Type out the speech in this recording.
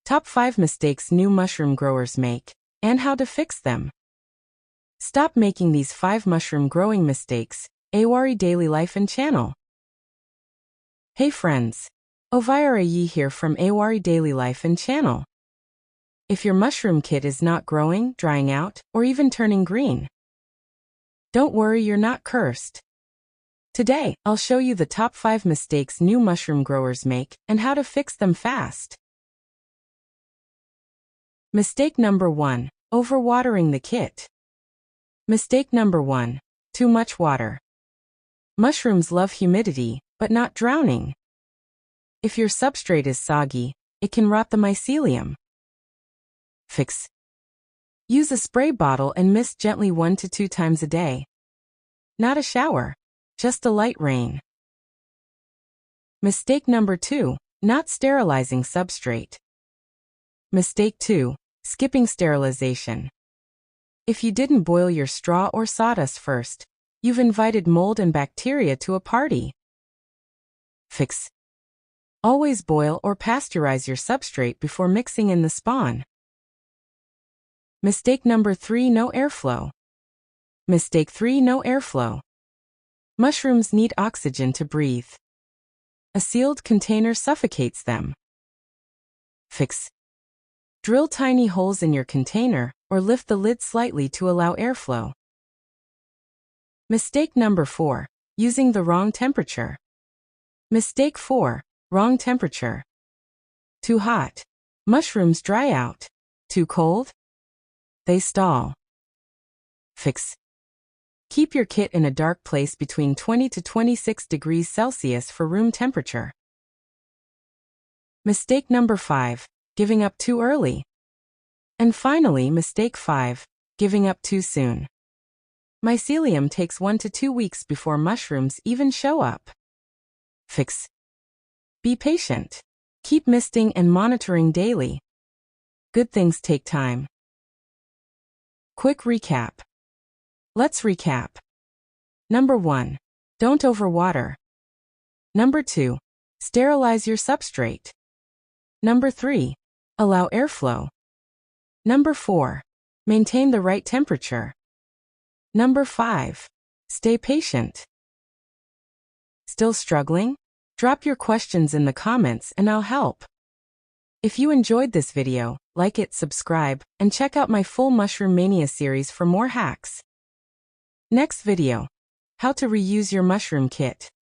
Top 5 mistakes new mushroom growers make, and how to fix them. Stop making these 5 mushroom growing mistakes. A.O.R.E Dailylife Channel. Hey friends, O.R.E here from A.O.R.E Dailylife Channel. If your mushroom kit is not growing, drying out, or even turning green, don't worry, you're not cursed. Today, I'll show you the top 5 mistakes new mushroom growers make and how to fix them fast. Mistake number 1. Overwatering the kit. Mistake number 1. Too much water. Mushrooms love humidity, but not drowning. If your substrate is soggy, it can rot the mycelium. Fix. Use a spray bottle and mist gently 1 to 2 times a day. Not a shower, just a light rain. Mistake number 2. Not sterilizing substrate. Mistake 2. Skipping sterilization. If you didn't boil your straw or sawdust first, you've invited mold and bacteria to a party. Fix. Always boil or pasteurize your substrate before mixing in the spawn. Mistake number 3. No airflow. Mistake 3. No airflow. Mushrooms need oxygen to breathe. A sealed container suffocates them. Fix. Drill tiny holes in your container, or lift the lid slightly to allow airflow. Mistake number 4. Using the wrong temperature. Mistake 4. Wrong temperature. Too hot. Mushrooms dry out. Too cold? They stall. Fix. Keep your kit in a dark place between 20 to 26 degrees Celsius for room temperature. Mistake number 5. Giving up too early. And finally, mistake 5. Giving up too soon. Mycelium takes 1 to 2 weeks before mushrooms even show up. Fix. Be patient. Keep misting and monitoring daily. Good things take time. Quick recap. Let's recap. Number 1. Don't overwater. Number 2. Sterilize your substrate. Number 3. Allow airflow. Number 4. Maintain the right temperature. Number 5. Stay patient. Still struggling? Drop your questions in the comments and I'll help. If you enjoyed this video, like it, subscribe, and check out my full Mushroom Mania series for more hacks. Next video. How to reuse your mushroom kit.